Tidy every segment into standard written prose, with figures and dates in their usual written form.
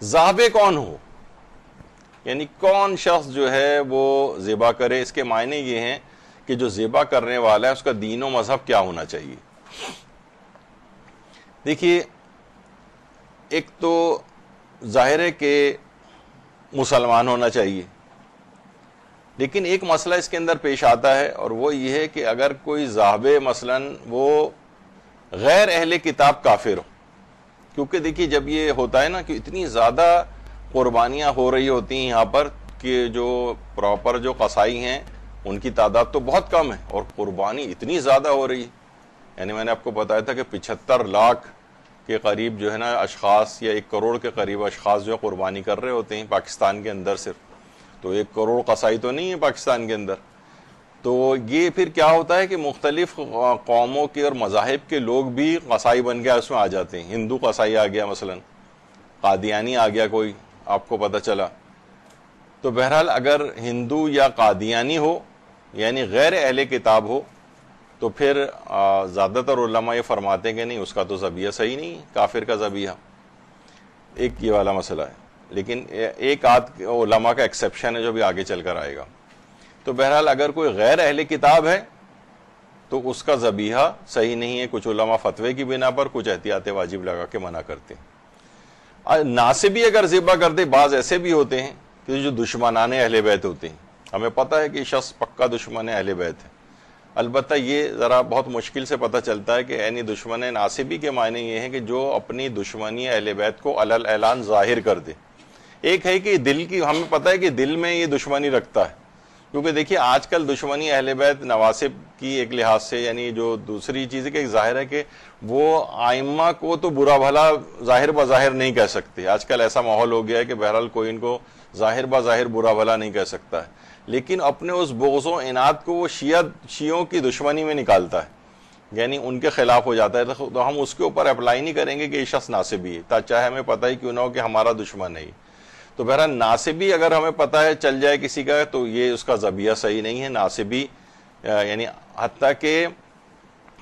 ذابح کون ہو، یعنی کون شخص جو ہے وہ ذبح کرے، اس کے معنی یہ ہیں کہ جو ذبح کرنے والا ہے اس کا دین و مذہب کیا ہونا چاہیے۔ دیکھیے، ایک تو ظاہر ہے کہ مسلمان ہونا چاہیے، لیکن ایک مسئلہ اس کے اندر پیش آتا ہے، اور وہ یہ ہے کہ اگر کوئی ذابح مثلاً وہ غیر اہل کتاب کافر ہو، کیونکہ دیکھیے جب یہ ہوتا ہے نا کہ اتنی زیادہ قربانیاں ہو رہی ہوتی ہیں یہاں پر کہ جو پراپر جو قصائی ہیں ان کی تعداد تو بہت کم ہے اور قربانی اتنی زیادہ ہو رہی ہے، یعنی میں نے آپ کو بتایا تھا کہ 75 لاکھ کے قریب جو ہے نا اشخاص، یا 1 کروڑ کے قریب اشخاص جو ہے قربانی کر رہے ہوتے ہیں پاکستان کے اندر صرف، تو 1 کروڑ قصائی تو نہیں ہے پاکستان کے اندر۔ تو یہ پھر کیا ہوتا ہے کہ مختلف قوموں کے اور مذاہب کے لوگ بھی قصائی بن کے اس میں آ جاتے ہیں۔ ہندو قصائی آ گیا مثلا، قادیانی آ گیا کوئی، آپ کو پتہ چلا۔ تو بہرحال اگر ہندو یا قادیانی ہو یعنی غیر اہل کتاب ہو تو پھر زیادہ تر علماء یہ فرماتے ہیں کہ نہیں، اس کا تو ذبیحہ صحیح نہیں ہے، کافر کا ذبیحہ۔ ایک یہ والا مسئلہ ہے، لیکن ایک آدھ علماء کا ایکسیپشن ہے جو بھی آگے چل کر آئے گا۔ تو بہرحال اگر کوئی غیر اہل کتاب ہے تو اس کا ذبیحہ صحیح نہیں ہے، کچھ علماء فتوے کی بنا پر کچھ احتیاط واجب لگا کے منع کرتے ہیں۔ ناصبی اگر ذبح کرتے، بعض ایسے بھی ہوتے ہیں کہ جو دشمنان اہل بیت ہوتے ہیں، ہمیں پتہ ہے کہ شخص پکا دشمن اہل بیت ہے، البتہ یہ ذرا بہت مشکل سے پتہ چلتا ہے کہ عینی دشمن ناصبی کے معنی یہ ہیں کہ جو اپنی دشمنی اہل بیت کو علل اعلان ظاہر کر دے۔ ایک ہے کہ دل کی، ہمیں پتہ ہے کہ دل میں یہ دشمنی رکھتا ہے، کیونکہ دیکھیے آج کل دشمنی اہل بیت نواسب کی ایک لحاظ سے، یعنی جو دوسری چیز ہے کہ ظاہر ہے کہ وہ آئمہ کو تو برا بھلا ظاہر بظاہر نہیں کہہ سکتے، آج کل ایسا ماحول ہو گیا ہے کہ بہرحال کوئی ان کو ظاہر بظاہر برا بھلا نہیں کہہ سکتا ہے، لیکن اپنے اس بغض و عناد کو وہ شیعوں کی دشمنی میں نکالتا ہے، یعنی ان کے خلاف ہو جاتا ہے، تو ہم اس کے اوپر اپلائی نہیں کریں گے کہ یہ شخص ناصبی ہے، چاہے ہمیں پتہ ہی کیوں نہ ہو کہ ہمارا دشمن ہے۔ تو بہرحال ناصبی اگر ہمیں پتہ ہے چل جائے کسی کا تو یہ اس کا ذبیحہ صحیح نہیں ہے۔ ناصبی یعنی حتیٰ کہ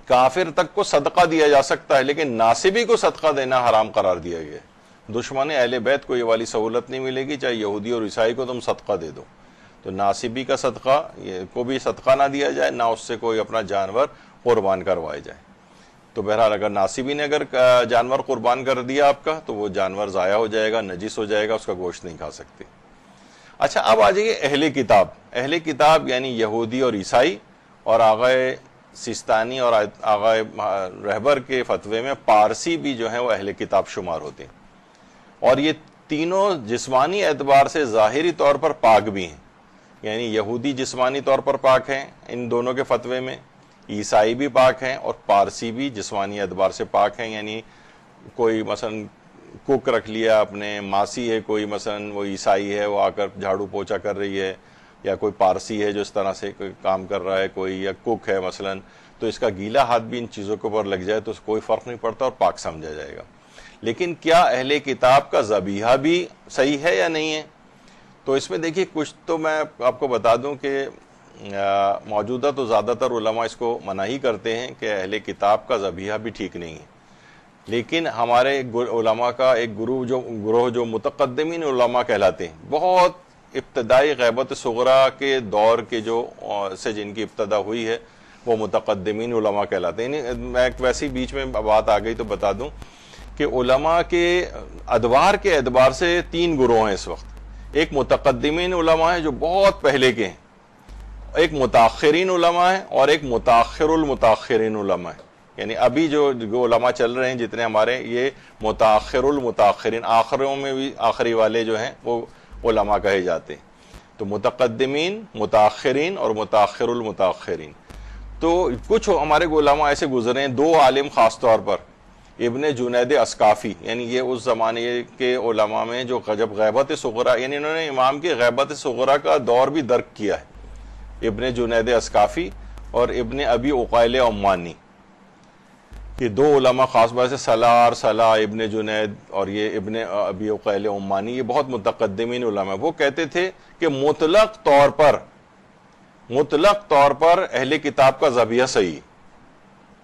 کافر تک کو صدقہ دیا جا سکتا ہے، لیکن ناصبی کو صدقہ دینا حرام قرار دیا گیا ہے۔ دشمن اہل بیت کو یہ والی سہولت نہیں ملے گی، چاہے یہودی اور عیسائی کو تم صدقہ دے دو، تو ناصبی کا صدقہ کو بھی صدقہ نہ دیا جائے، نہ اس سے کوئی اپنا جانور قربان کروائے جائے۔ تو بہرحال اگر ناصبی نے اگر جانور قربان کر دیا آپ کا تو وہ جانور ضائع ہو جائے گا، نجس ہو جائے گا، اس کا گوشت نہیں کھا سکتے۔ اچھا، اب آ جائیے اہل کتاب۔ اہل کتاب یعنی یہودی اور عیسائی، اور آغائے سیستانی اور آغائے رہبر کے فتوے میں پارسی بھی جو ہیں وہ اہل کتاب شمار ہوتے ہیں، اور یہ تینوں جسمانی اعتبار سے ظاہری طور پر پاک بھی ہیں، یعنی یہودی جسمانی طور پر پاک ہیں ان دونوں کے فتوے میں، عیسائی بھی پاک ہیں، اور پارسی بھی جسمانی اعتبار سے پاک ہیں، یعنی کوئی مثلا کوک رکھ لیا اپنے، ماسی ہے کوئی مثلا وہ عیسائی ہے وہ آ کر جھاڑو پوچھا کر رہی ہے، یا کوئی پارسی ہے جو اس طرح سے کام کر رہا ہے کوئی، یا کوک ہے مثلا، تو اس کا گیلا ہاتھ بھی ان چیزوں کے اوپر لگ جائے تو کوئی فرق نہیں پڑتا اور پاک سمجھا جائے گا۔ لیکن کیا اہل کتاب کا ذبیحہ بھی صحیح ہے یا نہیں ہے؟ تو اس میں دیکھیے کچھ تو میں آپ کو بتا دوں کہ موجودہ تو زیادہ تر علماء اس کو منع ہی کرتے ہیں کہ اہل کتاب کا ذبیحہ بھی ٹھیک نہیں ہے، لیکن ہمارے علماء کا ایک گروہ جو متقدمین علماء کہلاتے ہیں، بہت ابتدائی غیبت صغرا کے دور کے جو سے جن کی ابتدا ہوئی ہے وہ متقدمین علماء کہلاتے ہیں۔ میں ایک ویسی بیچ میں بات آ گئی تو بتا دوں کہ علماء کے ادوار کے اعتبار سے 3 گروہ ہیں اس وقت۔ ایک متقدمین علماء ہیں جو بہت پہلے کے ہیں، ایک متاخرین علماء ہیں، اور ایک متاخر المتاخرین علماء ہیں، یعنی ابھی جو علماء چل رہے ہیں جتنے ہمارے، یہ متاخر المتاخرین، آخروں میں بھی آخری والے جو ہیں وہ علماء کہے جاتے ہیں۔ تو متقدمین، متاخرین اور متاخر المتاخرین۔ تو کچھ ہمارے علماء ایسے گزرے ہیں، 2 عالم خاص طور پر، ابن جنید اسقافی، یعنی یہ اس زمانے کے علماء میں جو جب غیبت صغرا، یعنی انہوں نے امام کی غیبت صغرا کا دور بھی درک کیا ہے، ابن جنید اسقافی اور ابن ابی عقیل عمانی، یہ 2 علماء خاص بات سے، صلاح ابن جنید اور یہ ابن ابی عقیل عمانی، یہ بہت متقدمین علماء۔ وہ کہتے تھے کہ مطلق طور پر اہل کتاب کا ذبیحہ صحیح،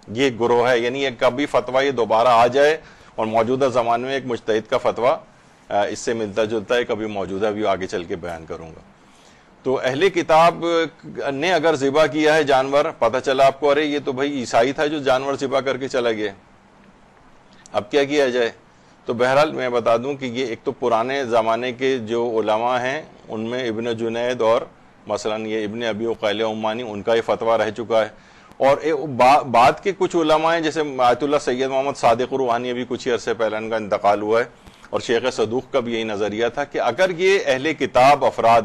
یہ گروہ ہے، یعنی یہ کبھی فتویٰ یہ دوبارہ آ جائے اور موجودہ زمانے میں ایک مجتہد کا فتویٰ اس سے ملتا جلتا ہے، کبھی موجودہ بھی آگے چل کے بیان کروں گا۔ تو اہل کتاب نے اگر ذبح کیا ہے جانور، پتہ چلا آپ کو ارے یہ تو بھائی عیسائی تھا جو جانور ذبح کر کے چلا گیا، اب کیا کیا جائے؟ تو بہرحال میں بتا دوں کہ یہ ایک تو پرانے زمانے کے جو علماء ہیں ان میں ابن جنید اور مثلا یہ ابن ابی عقیل عمانی، ان کا یہ فتویٰ رہ چکا ہے، اور بعد کے کچھ علماء ہیں جیسے آیت اللہ سید محمد صادق روحانی، ابھی کچھ ہی عرصے پہلے ان کا انتقال ہوا ہے، اور شیخ صدوق کا بھی یہی نظریہ تھا کہ اگر یہ اہل کتاب افراد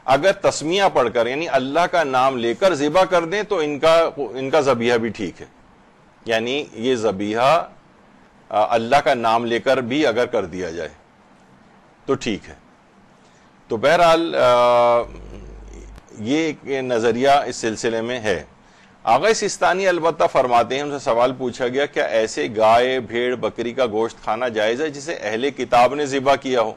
اگر تسمیہ پڑھ کر یعنی اللہ کا نام لے کر ذبح کر دیں تو ان کا ذبیحہ بھی ٹھیک ہے، یعنی یہ ذبیحہ اللہ کا نام لے کر بھی اگر کر دیا جائے تو ٹھیک ہے۔ تو بہرحال یہ ایک نظریہ اس سلسلے میں ہے۔ آغا سستانی البتہ فرماتے ہیں، ان سے سوال پوچھا گیا کیا ایسے گائے بھیڑ بکری کا گوشت کھانا جائز ہے جسے اہل کتاب نے ذبح کیا ہو؟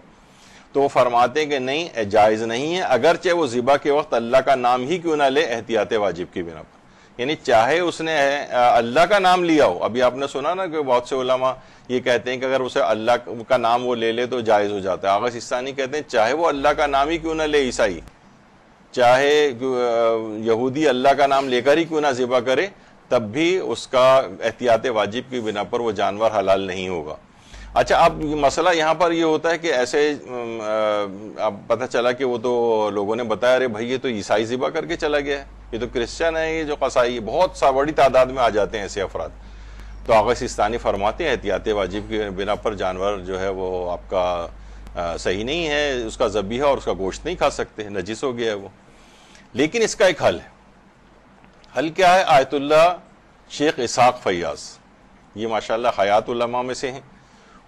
تو وہ فرماتے ہیں کہ نہیں، جائز نہیں ہے، اگرچہ وہ ذبح کے وقت اللہ کا نام ہی کیوں نہ لے احتیاط واجب کی بنا پر، یعنی چاہے اس نے اللہ کا نام لیا ہو۔ ابھی آپ نے سنا نا کہ بہت سے علماء یہ کہتے ہیں کہ اگر اسے اللہ کا نام وہ لے لے تو جائز ہو جاتا ہے۔ آغا سستانی کہتے ہیں چاہے وہ اللہ کا نام ہی کیوں نہ لے عیسائی، چاہے یہودی اللہ کا نام لے کر ہی کیوں نہ ذبح کرے، تب بھی اس کا احتیاط واجب کی بنا پر وہ جانور حلال نہیں ہوگا۔ اچھا، اب مسئلہ یہاں پر یہ ہوتا ہے کہ ایسے اب پتہ چلا کہ وہ تو لوگوں نے بتایا ارے بھائی یہ تو عیسائی ذبح کر کے چلا گیا ہے، یہ تو کرسچن ہے، یہ جو قصائی، بہت بڑی تعداد میں آ جاتے ہیں ایسے افراد۔ تو آغا سستانی فرماتے ہیں احتیاط واجب کی بنا پر جانور جو ہے وہ آپ کا صحیح نہیں ہے، اس کا ذبیحہ اور اس کا گوشت نہیں کھا سکتے، نجس ہو گیا ہے وہ۔ لیکن اس کا ایک حل ہے۔ حل کیا ہے؟ آیت اللہ شیخ اسحاق فیاض، یہ ماشاءاللہ حیات علماء میں سے ہیں،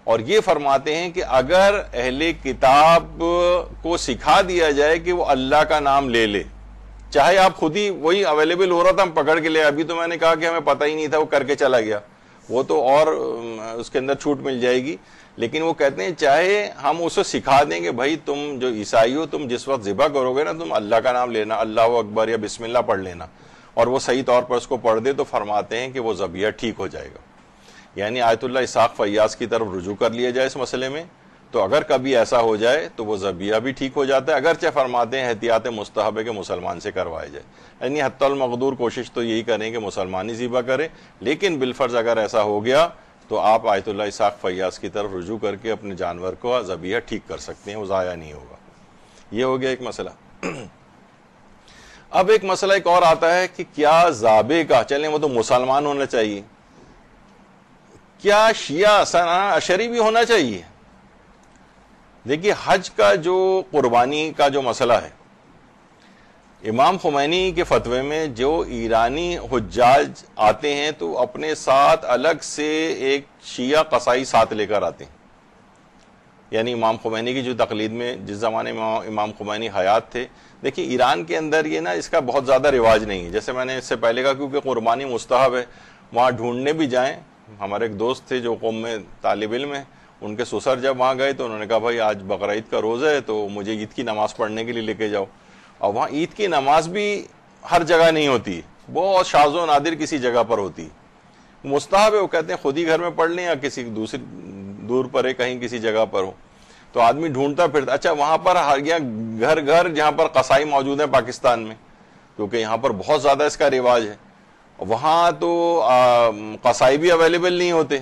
اور یہ فرماتے ہیں کہ اگر اہل کتاب کو سکھا دیا جائے کہ وہ اللہ کا نام لے لے، چاہے آپ خود ہی وہی اویلیبل ہو رہا تھا ہم پکڑ کے لے، ابھی تو میں نے کہا کہ ہمیں پتہ ہی نہیں تھا وہ کر کے چلا گیا، وہ تو اور اس کے اندر چھوٹ مل جائے گی، لیکن وہ کہتے ہیں چاہے ہم اسے سکھا دیں کہ بھائی تم جو عیسائی ہو تم جس وقت ذبح کرو گے نا تم اللہ کا نام لینا، اللہ اکبر یا بسم اللہ پڑھ لینا، اور وہ صحیح طور پر اس کو پڑھ دے تو فرماتے ہیں کہ وہ ذبیحہ ٹھیک ہو جائے گا۔ یعنی آیت اللہ اسحاق فیاض کی طرف رجوع کر لیا جائے اس مسئلے میں، تو اگر کبھی ایسا ہو جائے تو وہ ذبیحہ بھی ٹھیک ہو جاتا ہے، اگرچہ فرماتے ہیں احتیاط مستحب ہے کہ مسلمان سے کروایا جائے، یعنی حتی المقدور کوشش تو یہی کریں کہ مسلمان ہی ذبح کرے، لیکن بالفرض اگر ایسا ہو گیا تو آپ آیت اللہ اسحاق فیاض کی طرف رجوع کر کے اپنے جانور کو ذبیحہ ٹھیک کر سکتے ہیں، وہ ضائع نہیں ہوگا۔ یہ ہو گیا ایک مسئلہ۔ اب ایک مسئلہ ایک اور آتا ہے کہ کیا ذابح کا، چلیں وہ تو مسلمان ہونا چاہیے، کیا شیعہ سنا اشری بھی ہونا چاہیے؟ دیکھیے حج کا جو قربانی کا جو مسئلہ ہے، امام خمینی کے فتوے میں جو ایرانی حجاج آتے ہیں تو اپنے ساتھ الگ سے ایک شیعہ قصائی ساتھ لے کر آتے ہیں، یعنی امام خمینی کی جو تقلید میں جس زمانے میں امام خمینی حیات تھے، دیکھیے ایران کے اندر یہ نا اس کا بہت زیادہ رواج نہیں ہے، جیسے میں نے اس سے پہلے کہا کیونکہ قربانی مستحب ہے، وہاں ڈھونڈنے بھی جائیں، ہمارے ایک دوست تھے جو قوم میں طالب علم ہیں، ان کے سسر جب وہاں گئے تو انہوں نے کہا بھائی آج بقرعید کا روزہ ہے تو مجھے عید کی نماز پڑھنے کے لیے لے کے جاؤ، اور وہاں عید کی نماز بھی ہر جگہ نہیں ہوتی، بہت شاذ و نادر کسی جگہ پر ہوتی، مستحب ہے، وہ کہتے ہیں خود ہی گھر میں پڑھ لیں یا کسی دوسری دور پر ہے کہیں کسی جگہ پر ہو، تو آدمی ڈھونڈتا پھرتا۔ اچھا وہاں پر گھر گھر جہاں پر قصائی موجود ہیں پاکستان میں، کیونکہ یہاں پر بہت زیادہ اس کا رواج ہے، وہاں تو قصائی بھی اویلیبل نہیں ہوتے،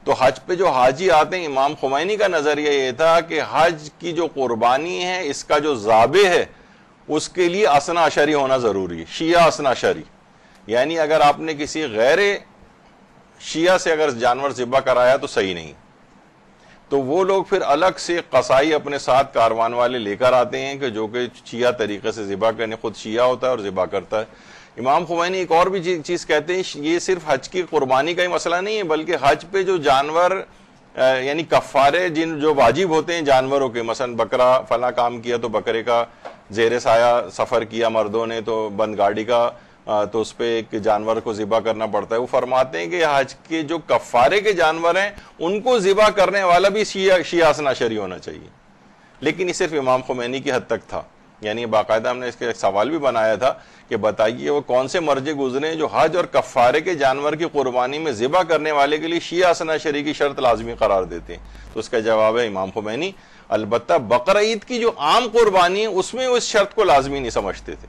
تو حج پہ جو حاجی آتے ہیں، امام خمینی کا نظریہ یہ تھا کہ حج کی جو قربانی ہے اس کا جو ذابح ہے اس کے لیے اثنا عشری ہونا ضروری ہے، شیعہ اثنا عشری، یعنی اگر آپ نے کسی غیر شیعہ سے اگر جانور ذبح کرایا تو صحیح نہیں، تو وہ لوگ پھر الگ سے قصائی اپنے ساتھ کاروان والے لے کر آتے ہیں کہ جو کہ شیعہ طریقے سے ذبح کرنے، خود شیعہ ہوتا ہے اور ذبح کرتا ہے۔ امام خمینی ایک اور بھی چیز کہتے ہیں، یہ صرف حج کی قربانی کا ہی مسئلہ نہیں ہے، بلکہ حج پہ جو جانور یعنی کفارے جو واجب ہوتے ہیں جانوروں کے، مثلا بکرا فلاں کام کیا تو بکرے کا زیر سایہ سفر کیا مردوں نے تو بند گاڑی کا تو اس پہ ایک جانور کو ذبح کرنا پڑتا ہے، وہ فرماتے ہیں کہ حج کے جو کفارے کے جانور ہیں ان کو ذبح کرنے والا بھی شیعہ اثنا عشری ہونا چاہیے، لیکن یہ صرف امام خمینی کی حد تک تھا، یعنی باقاعدہ ہم نے اس کے ایک سوال بھی بنایا تھا کہ بتائیے وہ کون سے مرجع گزرے ہیں جو حج اور کفارے کے جانور کی قربانی میں ذبح کرنے والے کے لیے شیعہ اثنا عشری کی شرط لازمی قرار دیتے ہیں. تو اس کا جواب ہے امام خمینی. البتہ بقرہ عید کی جو عام قربانی ہے اس میں وہ اس شرط کو لازمی نہیں سمجھتے تھے.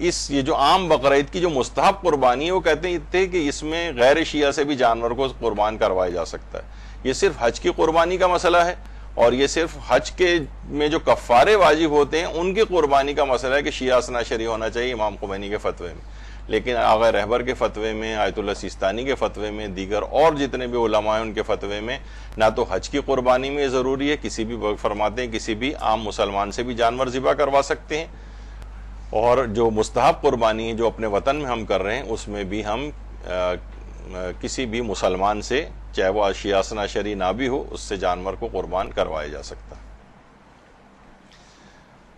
یہ جو عام بقرہ عید کی جو مستحب قربانی ہے وہ کہتے تھے کہ اس میں غیر شیعہ سے بھی جانور کو قربان کروایا جا سکتا ہے. یہ صرف حج کی قربانی کا مسئلہ ہے, اور یہ صرف حج کے میں جو کفارے واجب ہوتے ہیں ان کی قربانی کا مسئلہ ہے کہ شیعہ اثنا عشری ہونا چاہیے امام خمینی کے فتوے میں. لیکن آغا رہبر کے فتوے میں, آیت اللہ سیستانی کے فتوے میں, دیگر اور جتنے بھی علماء ہیں ان کے فتوے میں نہ تو حج کی قربانی میں ضروری ہے, کسی بھی فرماتے ہیں کسی بھی عام مسلمان سے بھی جانور ذبح کروا سکتے ہیں, اور جو مستحب قربانی ہے جو اپنے وطن میں ہم کر رہے ہیں اس میں بھی ہم کسی بھی مسلمان سے, چاہے وہ شیعہ اثنا عشری نہ بھی ہو, اس سے جانور کو قربان کروایا جا سکتا ہے.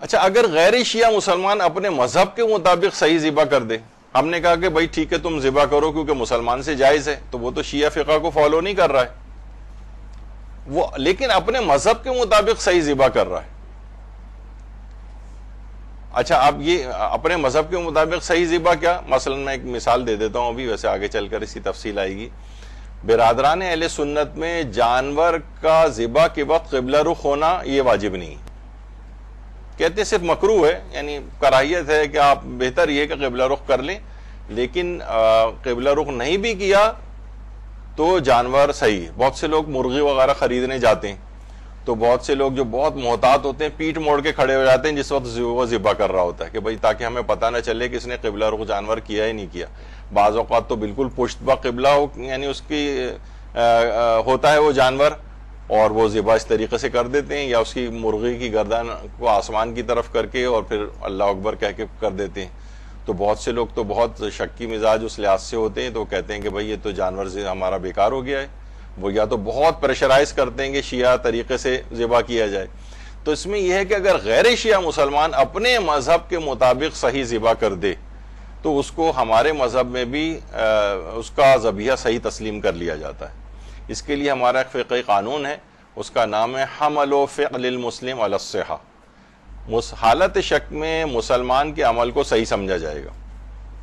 اچھا, اگر غیر شیعہ مسلمان اپنے مذہب کے مطابق صحیح ذبح کر دے, ہم نے کہا کہ بھائی ٹھیک ہے تم ذبح کرو کیونکہ مسلمان سے جائز ہے, تو وہ تو شیعہ فقہ کو فالو نہیں کر رہا ہے, وہ لیکن اپنے مذہب کے مطابق صحیح ذبح کر رہا ہے. اچھا, اب یہ اپنے مذہب کے مطابق صحیح ذبح کیا؟ مثلا میں ایک مثال دے دیتا ہوں, ابھی ویسے آگے چل کر اسی تفصیل آئے گی. برادران اہل سنت میں جانور کا ذبح کے وقت قبلہ رخ ہونا یہ واجب نہیں, کہتے صرف مکروہ ہے, یعنی کراہیت ہے کہ آپ بہتر یہ کہ قبلہ رخ کر لیں, لیکن قبلہ رخ نہیں بھی کیا تو جانور صحیح ہے. بہت سے لوگ مرغی وغیرہ خریدنے جاتے ہیں تو بہت سے لوگ جو بہت محتاط ہوتے ہیں پیٹ موڑ کے کھڑے ہو جاتے ہیں جس وقت وہ ذبح کر رہا ہوتا ہے کہ بھئی تاکہ ہمیں پتہ نہ چلے کہ اس نے قبلہ رخ جانور کیا ہی نہیں کیا. بعض اوقات تو بالکل پشت بہ قبلہ ہو, یعنی اس کی ہوتا ہے وہ جانور, اور وہ ذبح اس طریقے سے کر دیتے ہیں, یا اس کی مرغی کی گردن کو آسمان کی طرف کر کے اور پھر اللہ اکبر کہہ کے کر دیتے ہیں. تو بہت سے لوگ تو بہت شکی مزاج اس لحاظ سے ہوتے ہیں, تو کہتے ہیں کہ بھئی یہ تو جانور ہمارا بیکار ہو گیا ہے. وہ یا تو بہت پریشرائز کرتے ہیں کہ شیعہ طریقے سے ذبح کیا جائے. تو اس میں یہ ہے کہ اگر غیر شیعہ مسلمان اپنے مذہب کے مطابق صحیح ذبح کر دے تو اس کو ہمارے مذہب میں بھی اس کا ذبیحہ صحیح تسلیم کر لیا جاتا ہے. اس کے لیے ہمارا ایک فقہی قانون ہے, اس کا نام ہے حمل و فعل المسلم علی الصحہ. حالت شک میں مسلمان کے عمل کو صحیح سمجھا جائے گا.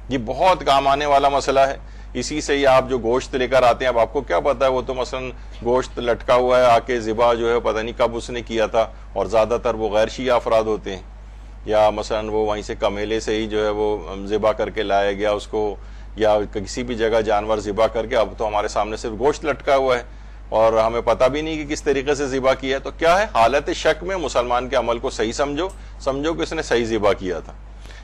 یہ بہت کام آنے والا مسئلہ ہے. اسی سے ہی آپ جو گوشت لے کر آتے ہیں, اب آپ کو کیا پتا ہے, وہ تو مثلا گوشت لٹکا ہوا ہے, آ کے ذبح جو ہے پتہ نہیں کب اس نے کیا تھا, اور زیادہ تر وہ غیر شیعہ افراد ہوتے ہیں, یا مثلا وہ وہیں سے کمیلے سے ہی جو ہے وہ ذبح کر کے لایا گیا اس کو, یا کسی بھی جگہ جانور ذبح کر کے, اب تو ہمارے سامنے صرف گوشت لٹکا ہوا ہے اور ہمیں پتہ بھی نہیں کہ کس طریقے سے ذبح کیا ہے. تو کیا ہے, حالت شک میں مسلمان کے عمل کو صحیح سمجھو کہ اس نے صحیح ذبح کیا تھا.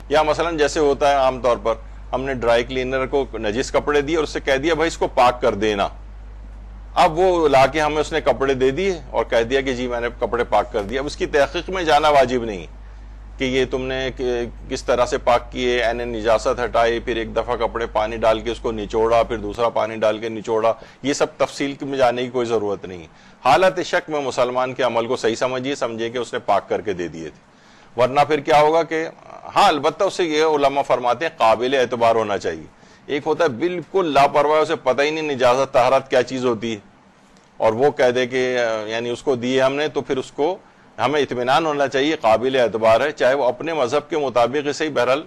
یا مثلا جیسے ہوتا ہے عام طور پر, ہم نے ڈرائی کلینر کو نجس کپڑے دیے اور اس سے کہہ دیا بھائی اس کو پاک کر دینا. اب وہ لا کے ہمیں اس نے کپڑے دے دیے اور کہہ دیا کہ جی میں نے کپڑے پاک کر دیا. اب اس کی تحقیق میں جانا واجب نہیں کہ یہ تم نے کس طرح سے پاک کیے, یعنی نجاست ہٹائی, پھر ایک دفعہ کپڑے پانی ڈال کے اس کو نچوڑا, پھر دوسرا پانی ڈال کے نچوڑا. یہ سب تفصیل میں جانے کی کوئی ضرورت نہیں. حالت شک میں مسلمان کے عمل کو صحیح سمجھیے کہ اس نے پاک کر کے دے دیے تھے. ورنہ پھر کیا ہوگا کہ ہاں البتہ اسے یہ علماء فرماتے ہیں قابل اعتبار ہونا چاہیے. ایک ہوتا ہے بالکل لاپرواہ, اسے پتہ ہی نہیں نجاست طہارت کیا چیز ہوتی ہے, اور وہ کہہ دے کہ یعنی اس کو دیے ہم نے, تو پھر اس کو ہمیں اطمینان ہونا چاہیے قابل اعتبار ہے, چاہے وہ اپنے مذہب کے مطابق اسے ہی بہرحال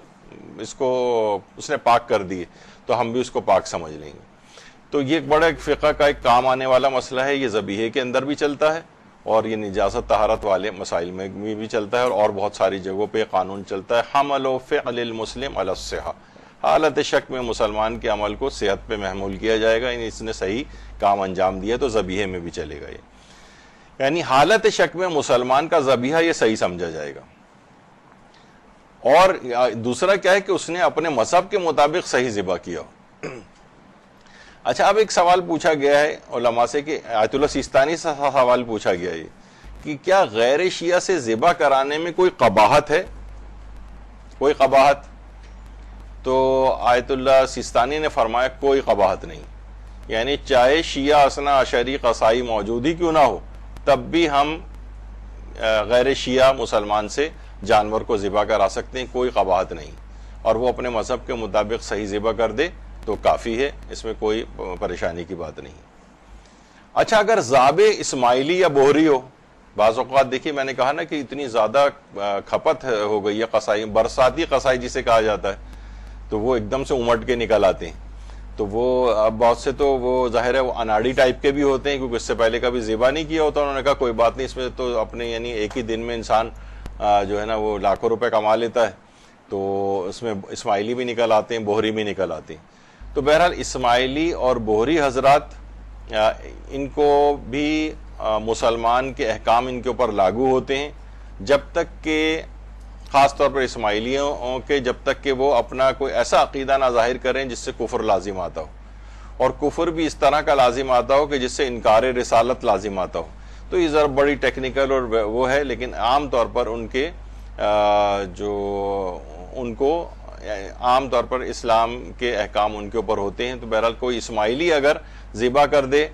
اس نے پاک کر دیے تو ہم بھی اس کو پاک سمجھ لیں گے. تو یہ ایک بڑا فقہ کا ایک کام آنے والا مسئلہ ہے. یہ ذبیحے کے اندر بھی چلتا ہے اور یہ نجاست طہارت والے مسائل میں بھی چلتا ہے, اور بہت ساری جگہوں پہ قانون چلتا ہے حمل و فعل المسلم علی الصحہ. حالت شک میں مسلمان کے عمل کو صحت پہ محمول کیا جائے گا, یعنی اس نے صحیح کام انجام دیا تو ذبیحے میں بھی چلے گا. یہ یعنی حالت شک میں مسلمان کا ذبیحہ یہ صحیح سمجھا جائے گا. اور دوسرا کیا ہے کہ اس نے اپنے مذہب کے مطابق صحیح ذبح کیا. اچھا, اب ایک سوال پوچھا گیا ہے علماء سے کہ آیت اللہ سیستانی سے سوال پوچھا گیا ہے کہ کیا غیر شیعہ سے ذبح کرانے میں کوئی قباحت ہے, کوئی قباحت؟ تو آیت اللہ سیستانی نے فرمایا کوئی قباحت نہیں. یعنی چاہے شیعہ اثنا عشری قصائی موجود ہی کیوں نہ ہو, تب بھی ہم غیر شیعہ مسلمان سے جانور کو ذبح کرا سکتے ہیں, کوئی قباحت نہیں. اور وہ اپنے مذہب کے مطابق صحیح ذبح کر دے تو کافی ہے, اس میں کوئی پریشانی کی بات نہیں. اچھا, اگر ذابح اسماعیلی یا بوہری ہو, بعض اوقات دیکھیے میں نے کہا نا کہ اتنی زیادہ کھپت ہو گئی ہے قصائی، برساتی قصائی جسے کہا جاتا ہے، تو وہ ایک دم سے امٹ کے نکل آتے ہیں. تو وہ اب بہت سے تو وہ ظاہر ہے وہ اناڑی ٹائپ کے بھی ہوتے ہیں، کیونکہ اس سے پہلے کبھی ذبح نہیں کیا ہوتا. انہوں نے کہا کوئی بات نہیں، اس میں تو اپنے یعنی ایک ہی دن میں انسان جو ہے نا وہ لاکھوں روپے کما لیتا ہے، تو اس میں اسماعیلی بھی نکل آتے ہیں، بوہری بھی نکل آتے ہیں. تو بہرحال اسماعیلی اور بوہری حضرات ان کو بھی مسلمان کے احکام ان کے اوپر لاگو ہوتے ہیں، جب تک کہ خاص طور پر اسماعیلیوں کے جب تک کہ وہ اپنا کوئی ایسا عقیدہ نہ ظاہر کریں جس سے کفر لازم آتا ہو، اور کفر بھی اس طرح کا لازم آتا ہو کہ جس سے انکار رسالت لازم آتا ہو. تو یہ ذرا بڑی ٹیکنیکل اور وہ ہے، لیکن عام طور پر ان کے ان کو عام طور پر اسلام کے احکام ان کے اوپر ہوتے ہیں. تو بہرحال کوئی اسماعیلی اگر ذبح کر دے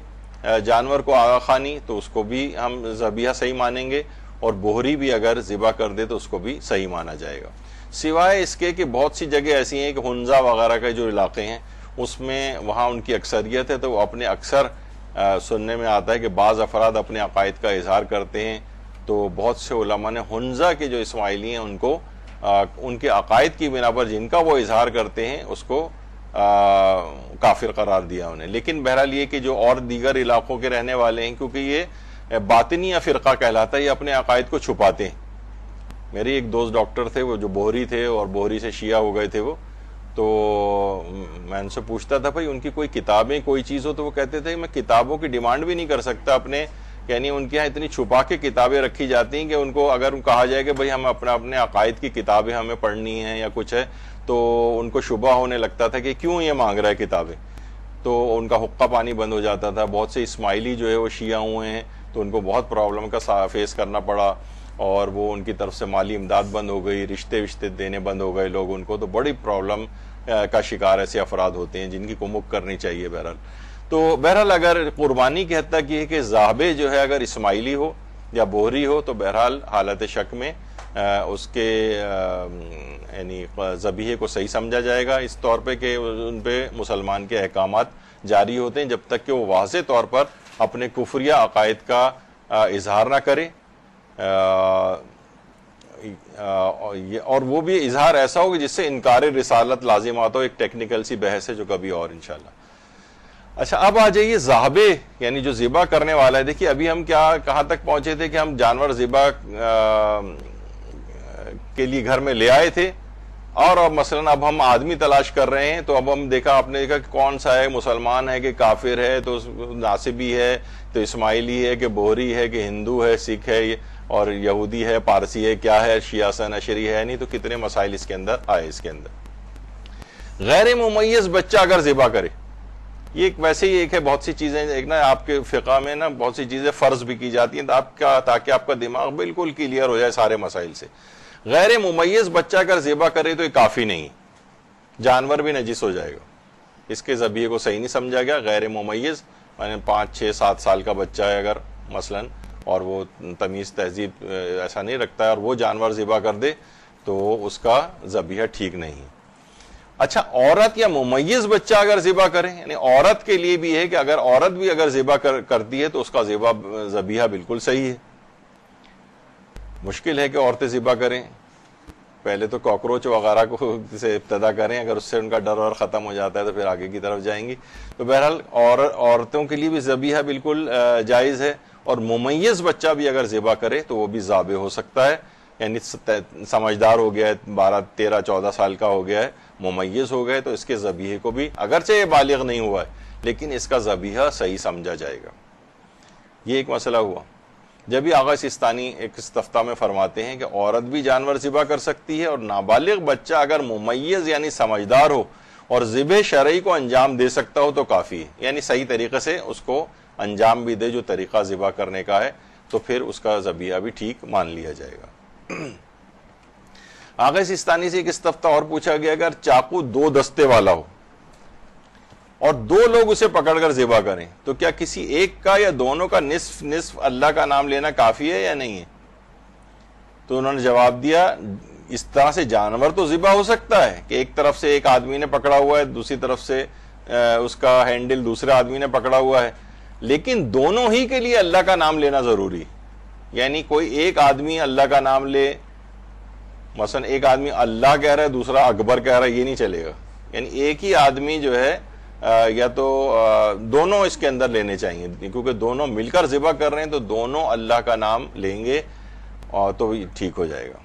جانور کو آغا خانی تو اس کو بھی ہم ذبیحہ صحیح مانیں گے، اور بوہری بھی اگر ذبح کر دے تو اس کو بھی صحیح مانا جائے گا. سوائے اس کے کہ بہت سی جگہ ایسی ہیں کہ ہنزا وغیرہ کے جو علاقے ہیں اس میں وہاں ان کی اکثریت ہے، تو وہ اپنے اکثر سننے میں آتا ہے کہ بعض افراد اپنے عقائد کا اظہار کرتے ہیں. تو بہت سے علماء نے ہنزا کے جو اسماعیلی ہیں ان کو ان کے عقائد کی بنا پر جن کا وہ اظہار کرتے ہیں اس کو کافر قرار دیا انہیں. لیکن بہرحال یہ کہ جو اور دیگر علاقوں کے رہنے والے ہیں، کیونکہ یہ باطنیہ فرقہ کہلاتا ہے، یہ اپنے عقائد کو چھپاتے ہیں. میری ایک دوست ڈاکٹر تھے وہ جو بوہری تھے اور بوہری سے شیعہ ہو گئے تھے وہ، تو میں ان سے پوچھتا تھا بھائی ان کی کوئی کتابیں کوئی چیز ہو، تو وہ کہتے تھے میں کتابوں کی ڈیمانڈ بھی نہیں کر سکتا اپنے، یعنی ان کے یہاں اتنی چھپا کے کتابیں رکھی جاتی ہیں کہ ان کو اگر کہا جائے کہ بھائی ہم اپنے عقائد کی کتابیں ہمیں پڑھنی ہیں یا کچھ ہے، تو ان کو شبہ ہونے لگتا تھا کہ کیوں یہ مانگ رہا ہے کتابیں. تو ان کا حقہ پانی بند ہو جاتا تھا. بہت سے اسماعیلی جو ہے وہ شیعہ ہوئے ہیں تو ان کو بہت پرابلم کا فیس کرنا پڑا، اور وہ ان کی طرف سے مالی امداد بند ہو گئی، رشتے دینے بند ہو گئے لوگ ان کو. تو بڑی پرابلم کا شکار ایسے افراد ہوتے ہیں جن کی کمک کرنی چاہیے. بہرحال تو بہرحال اگر قربانی کی حد تک یہ ہے کہ ذابح جو ہے اگر اسماعیلی ہو یا بوہری ہو تو بہرحال حالت شک میں اس کے یعنی ذبیحے کو صحیح سمجھا جائے گا، اس طور پہ کہ ان پہ مسلمان کے احکامات جاری ہوتے ہیں جب تک کہ وہ واضح طور پر اپنے کفریہ عقائد کا اظہار نہ کرے، اور وہ بھی اظہار ایسا ہو کہ جس سے انکار رسالت لازم آتا ہو. ایک ٹیکنیکل سی بحث ہے جو کبھی اور انشاءاللہ. اچھا اب آ جائیے ذابح یعنی جو ذبح کرنے والا ہے. دیکھیے ابھی ہم کہاں تک پہنچے تھے کہ ہم جانور ذبح کے لیے گھر میں لے آئے تھے، اور اب مثلا اب ہم آدمی تلاش کر رہے ہیں. تو اب ہم آپ نے دیکھا کہ کون سا ہے، مسلمان ہے کہ کافر ہے، تو ناصبی ہے تو اسماعیلی ہے کہ بوہری ہے کہ ہندو ہے، سکھ ہے اور یہودی ہے، پارسی ہے، کیا ہے، شیعہ سنشری ہے نہیں. تو کتنے مسائل اس کے اندر آئے. اس کے اندر غیر ممیز بچہ اگر ذبح کرے، یہ ویسے ہی ایک ہے، بہت سی چیزیں ایک نا آپ کے فقہ میں نا بہت سی چیزیں فرض بھی کی جاتی ہیں تاکہ آپ کا دماغ بالکل کلیئر ہو جائے سارے مسائل سے. غیر ممیز بچہ اگر ذبح کرے تو یہ کافی نہیں، جانور بھی نجس ہو جائے گا. اس کے ذبیحے کو صحیح نہیں سمجھا گیا. غیر ممیز یعنی 5 6 7 سال کا بچہ ہے اگر مثلا، اور وہ تمیز تہذیب ایسا نہیں رکھتا ہے اور وہ جانور ذبح کر دے تو اس کا ذبیحہ ٹھیک نہیں. اچھا عورت یا ممیز بچہ اگر ذبح کرے، یعنی عورت کے لیے بھی ہے کہ اگر عورت بھی اگر ذبح کرتی ہے تو اس کا ذبیحہ بالکل صحیح ہے. مشکل ہے کہ عورتیں ذبح کریں، پہلے تو کاکروچ وغیرہ کو سے ابتدا کریں، اگر اس سے ان کا ڈر اور ختم ہو جاتا ہے تو پھر آگے کی طرف جائیں گی. تو بہرحال عورتوں کے لیے بھی ذبیحہ بالکل جائز ہے، اور ممیز بچہ بھی اگر ذبح کرے تو وہ بھی ذابح ہو سکتا ہے. یعنی سمجھدار ہو گیا ہے، 12 13 14 سال کا ہو گیا ہے، ممیز ہو گئے، تو اس کے ذبیحے کو بھی اگرچہ یہ بالغ نہیں ہوا ہے لیکن اس کا ذبیحہ صحیح سمجھا جائے گا. یہ ایک مسئلہ ہوا. جب بھی آغا سستانی ایک استفتہ میں فرماتے ہیں کہ عورت بھی جانور ذبح کر سکتی ہے، اور نابالغ بچہ اگر ممیز یعنی سمجھدار ہو اور ذبح شرعی کو انجام دے سکتا ہو تو کافی ہے. یعنی صحیح طریقے سے اس کو انجام بھی دے جو طریقہ ذبح کرنے کا ہے، تو پھر اس کا ذبیحہ بھی ٹھیک مان لیا جائے گا. آغا سستانی سے ایک استفتہ اور پوچھا گیا، اگر چاقو 2 دستے والا ہو اور 2 لوگ اسے پکڑ کر ذبح کریں تو کیا کسی ایک کا یا دونوں کا نصف اللہ کا نام لینا کافی ہے یا نہیں ہے؟ تو انہوں نے جواب دیا اس طرح سے جانور تو ذبح ہو سکتا ہے کہ ایک طرف سے ایک آدمی نے پکڑا ہوا ہے، دوسری طرف سے اس کا ہینڈل دوسرے آدمی نے پکڑا ہوا ہے، لیکن دونوں ہی کے لیے اللہ کا نام لینا ضروری. یعنی کوئی ایک آدمی اللہ کا نام لے، مثلا ایک آدمی اللہ کہہ رہا ہے، دوسرا اکبر کہہ رہا ہے، یہ نہیں چلے گا. یعنی ایک ہی آدمی جو ہے یا تو دونوں اس کے اندر لینے چاہیے، کیونکہ دونوں مل کر ذبح کر رہے ہیں تو دونوں اللہ کا نام لیں گے اور تو ٹھیک ہو جائے گا.